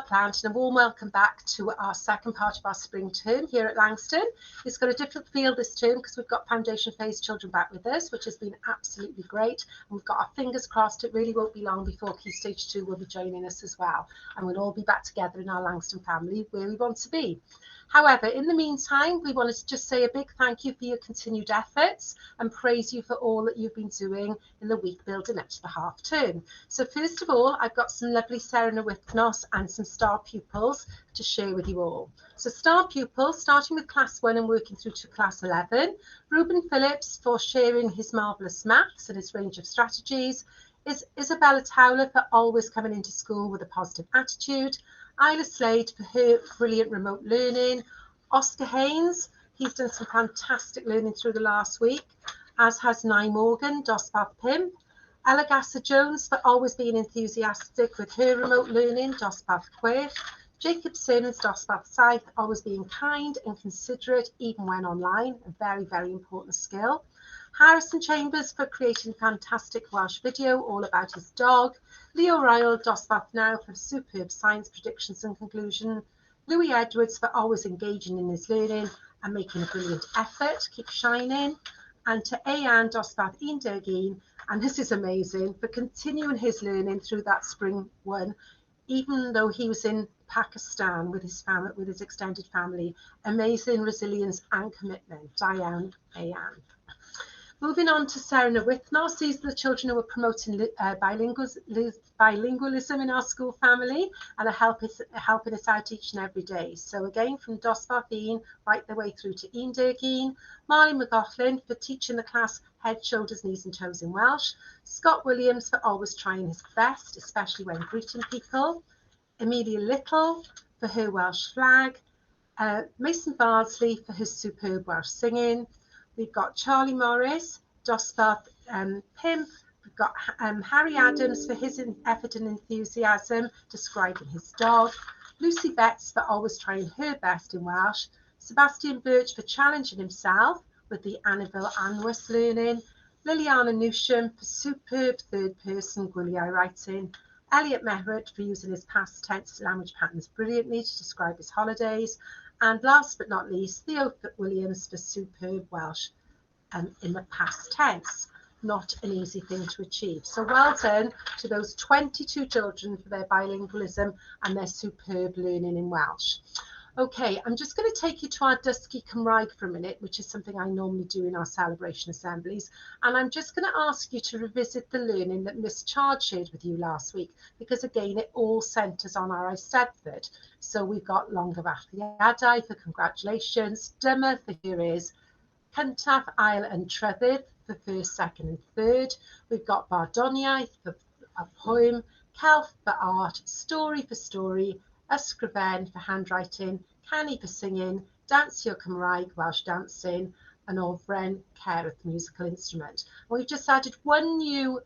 Plant, and a warm welcome back to our second part of our spring term here at Langston. It's got a different feel this term because we've got foundation phase children back with us, which has been absolutely great. And we've got our fingers crossed it really won't be long before Key Stage 2 will be joining us as well. And we'll all be back together in our Langston family where we want to be. However, in the meantime, we wanted to just say a big thank you for your continued efforts and praise you for all that you've been doing in the week building up to the half term. So first of all, I've got some lovely Serena Wythnos and some star pupils to share with you all. So star pupils, starting with class 1 and working through to class 11, Ruben Phillips for sharing his marvellous maths and his range of strategies, Isabella Towler for always coming into school with a positive attitude, Isla Slade for her brilliant remote learning, Oscar Haynes, he's done some fantastic learning through the last week, as has Nye Morgan, Dosbarth Pimp, Ella Gasser-Jones for always being enthusiastic with her remote learning, Dosbarth Quaith, Jacob Simmons, Dosbarth South, always being kind and considerate even when online, a very, very important skill. Harrison Chambers for creating fantastic Welsh video all about his dog. Leo Ryle, Dosbarth Now for superb science predictions and conclusion. Louis Edwards for always engaging in his learning and making a brilliant effort, keep shining. And to Ayan Dosbarth Indergeen, and this is amazing, for continuing his learning through that spring one, even though he was in Pakistan with his family, with his extended family. Amazing resilience and commitment. Diane Ayan. Moving on to Serena Wythnos, these are the children who are promoting bilingualism in our school family and are helping us out each and every day. So again, from Dosbarth Ian right the way through to Indergeen, Marley McLaughlin for teaching the class head, shoulders, knees and toes in Welsh, Scott Williams for always trying his best, especially when greeting people, Amelia Little for her Welsh flag, Mason Bardsley for his superb Welsh singing. We've got Charlie Morris, Dosbarth Pimp. We've got Harry Adams for his effort and enthusiasm describing his dog. Lucy Betts for always trying her best in Welsh. Sebastian Birch for challenging himself with the Annabelle Anwes learning. Liliana Newsham for superb third person gwyliau writing. Elliot Mehret for using his past tense language patterns brilliantly to describe his holidays. And last but not least, Theo Williams for superb Welsh in the past tense. Not an easy thing to achieve. So well done to those 22 children for their bilingualism and their superb learning in Welsh. Okay, I'm just going to take you to our Dysgu Cymraeg for a minute, which is something I normally do in our celebration assemblies. And I'm just going to ask you to revisit the learning that Miss Chard shared with you last week, because again, it all centres on our Eisteddfod. So we've got Longyfarchiadau for congratulations, Dyma for here is, Cyntaf, Ail and Trydydd for first, second and third. We've got Barddoniaeth for a poem, Celf for art, Story for story, Ysgrifen for handwriting, Canu for singing, Dansio Cymraeg, Welsh dancing, and Ofren Cerdd, musical instrument. And we've just added one new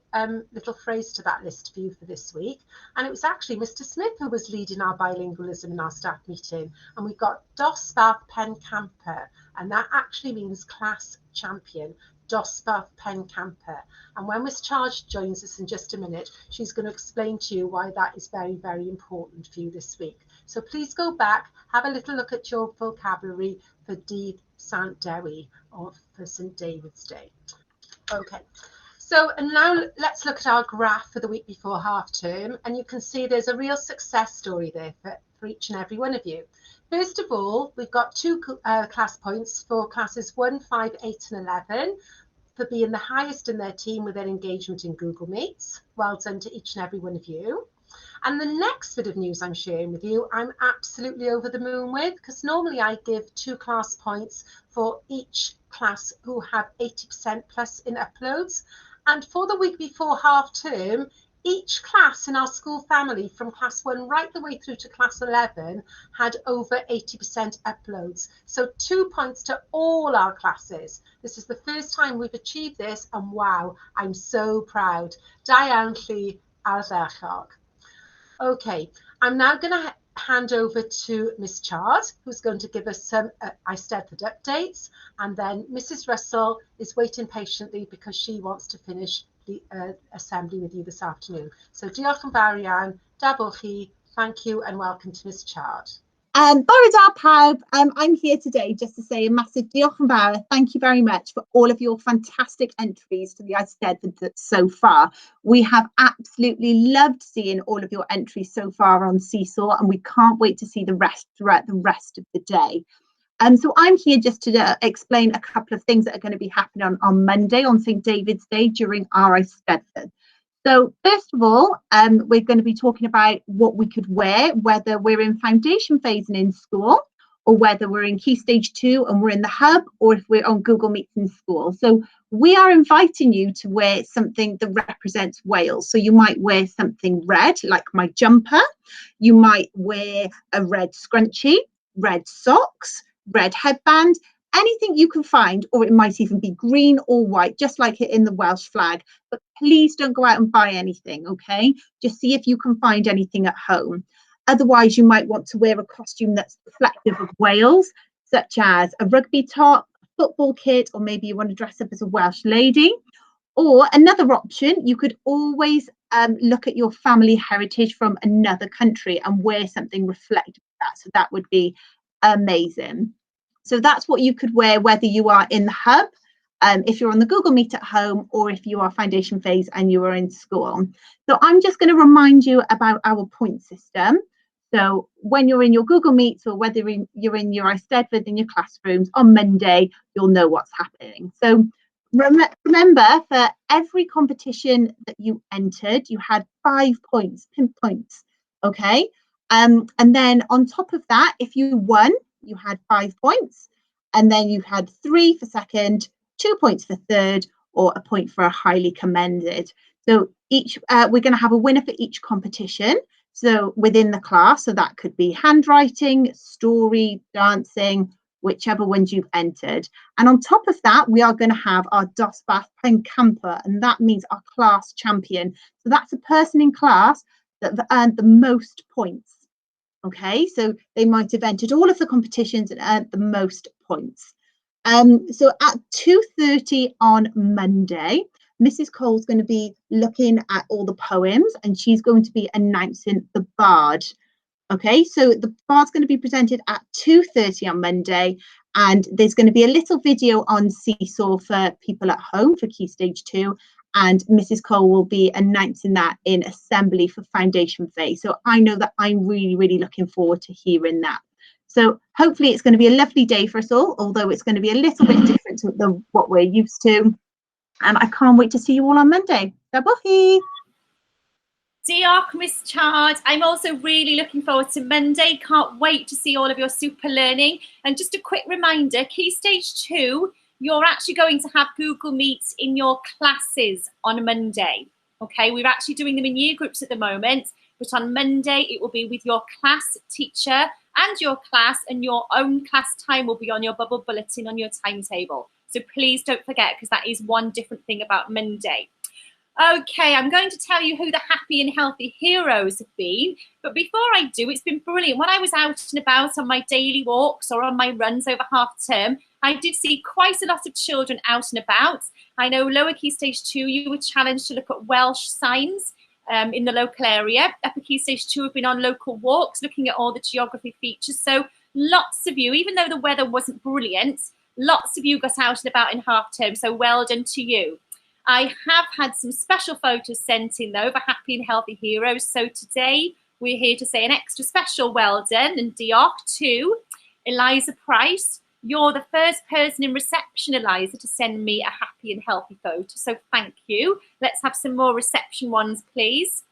little phrase to that list for you for this week. And it was actually Mr. Smith who was leading our bilingualism in our staff meeting. And we've got Dosbarth Pen Camper, and that actually means class champion. Dosbarth Pen Camper. And when Miss Charge joins us in just a minute, she's going to explain to you why that is very, very important for you this week. So please go back, have a little look at your vocabulary for Dydd Sant Dewi, or for St. David's Day. Okay, so and now let's look at our graph for the week before half term, and you can see there's a real success story there for each and every one of you. First of all, we've got 2 class points for classes 1, 5, 8 and 11 for being the highest in their team with their engagement in Google Meets. Well done to each and every one of you. And the next bit of news I'm sharing with you, I'm absolutely over the moon with, because normally I give 2 class points for each class who have 80% plus in uploads. And for the week before half term, each class in our school family from class 1 right the way through to class 11 had over 80% uploads. So 2 points to all our classes. This is the first time we've achieved this, and wow, I'm so proud. Diane Lee Ardderchog. Okay, I'm now going to hand over to Miss Chard, who's going to give us some Eisteddfod updates, and then Mrs. Russell is waiting patiently because she wants to finish the assembly with you this afternoon. So diolch yn fawr iawn, da bo chi, Thank you and welcome to Miss Chard. Bore da pawb, I'm here today just to say a massive diolch yn fawr. Thank you very much for all of your fantastic entries to the Eisteddfod so far. We have absolutely loved seeing all of your entries so far on Seesaw, and we can't wait to see the rest throughout the rest of the day. So I'm here just to explain a couple of things that are going to be happening on Monday, on St David's Day, during our Eisteddfod. So first of all, we're going to be talking about what we could wear, whether we're in foundation phase and in school, or whether we're in Key Stage 2 and we're in the hub, or if we're on Google Meets in school. So we are inviting you to wear something that represents Wales. So you might wear something red, like my jumper. You might wear a red scrunchie, red socks, red headband, anything you can find, or it might even be green or white, just like it in the Welsh flag. But please don't go out and buy anything, okay? Just see if you can find anything at home. Otherwise, you might want to wear a costume that's reflective of Wales, such as a rugby top, a football kit, or maybe you want to dress up as a Welsh lady. Or another option, you could always look at your family heritage from another country and wear something reflective of that. So that would be amazing. So that's what you could wear, whether you are in the hub, if you're on the Google Meet at home, or if you are foundation phase and you are in school. So I'm just going to remind you about our point system. So when you're in your Google Meets, or whether you're in your Eisteddfod in your classrooms on Monday, you'll know what's happening. So remember, for every competition that you entered, you had 5 points, pinpoints, okay? And then on top of that, if you won, you had 5 points, and then you had 3 for second, 2 points for third, or a point for a highly commended. So each we're going to have a winner for each competition. So within the class, so that could be handwriting, story, dancing, whichever ones you've entered. And on top of that, we are going to have our Dosbarth Pencampwr, and that means our class champion. So that's a person in class that earned the most points. Okay, so they might have entered all of the competitions and earned the most points. So at 2:30 on Monday, Mrs. Cole's going to be looking at all the poems, and she's going to be announcing the Bard. Okay, so the Bard's going to be presented at 2:30 on Monday, and there's going to be a little video on Seesaw for people at home for Key Stage 2. And Mrs. Cole will be announcing that in assembly for foundation phase. So I know that I'm really, really looking forward to hearing that. So hopefully it's going to be a lovely day for us all, although it's going to be a little bit different to what we're used to. And I can't wait to see you all on Monday. Diolch. Diolch, Miss Chard. I'm also really looking forward to Monday. Can't wait to see all of your super learning. And just a quick reminder, Key Stage 2, you're actually going to have Google Meets in your classes on Monday. Okay, we're actually doing them in year groups at the moment, but on Monday it will be with your class teacher and your class, and your own class time will be on your bubble bulletin on your timetable. So please don't forget, because that is one different thing about Monday. Okay, I'm going to tell you who the happy and healthy heroes have been. But before I do, it's been brilliant. When I was out and about on my daily walks or on my runs over half term, I did see quite a lot of children out and about. I know lower Key Stage 2, you were challenged to look at Welsh signs in the local area. Upper Key Stage 2 have been on local walks, looking at all the geography features. So lots of you, even though the weather wasn't brilliant, lots of you got out and about in half term. So well done to you. I have had some special photos sent in though for happy and healthy heroes. So today we're here to say an extra special well done and diolch to Eliza Price. You're the first person in reception, Eliza, to send me a happy and healthy photo. So thank you. Let's have some more reception ones, please.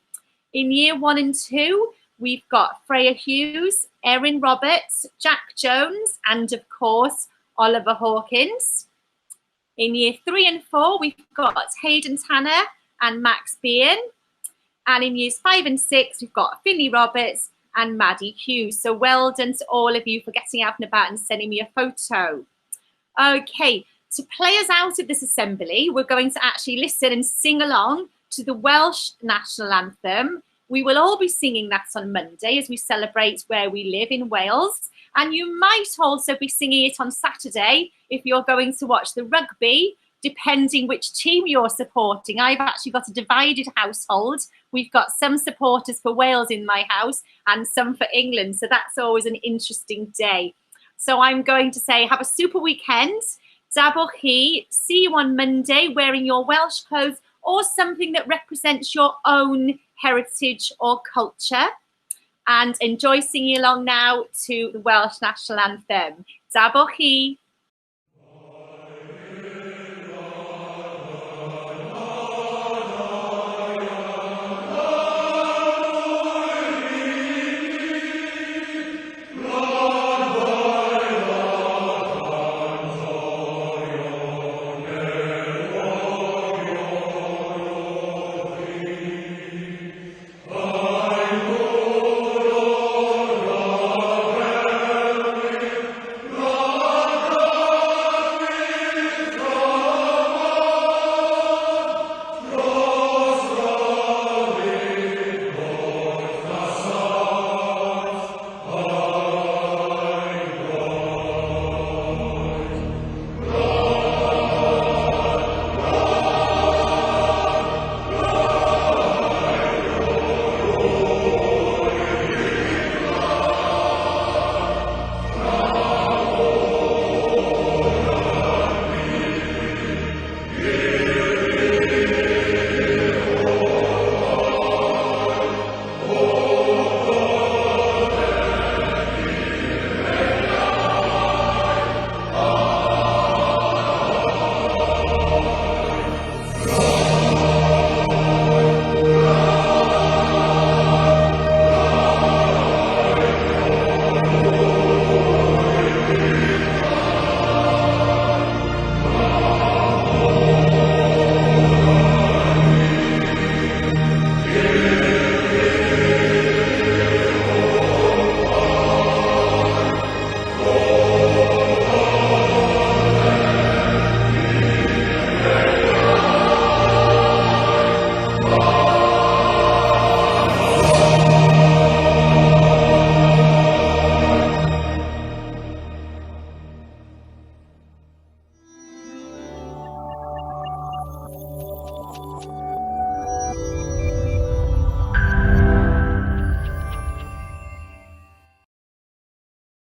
In year 1 and 2, we've got Freya Hughes, Erin Roberts, Jack Jones, and of course, Oliver Hawkins. In year 3 and 4, we've got Hayden Tanner and Max Bean. And in years 5 and 6, we've got Finley Roberts and Maddie Hughes. So well done to all of you for getting out and about and sending me a photo. Okay, to play us out of this assembly, we're going to actually listen and sing along to the Welsh National Anthem. We will all be singing that on Monday as we celebrate where we live in Wales. And you might also be singing it on Saturday if you're going to watch the rugby depending which team you're supporting. I've actually got a divided household. We've got some supporters for Wales in my house and some for England. So that's always an interesting day. So I'm going to say have a super weekend. Dabwch chi. See you on Monday wearing your Welsh clothes or something that represents your own heritage or culture. And enjoy singing along now to the Welsh National Anthem. Dabwch chi.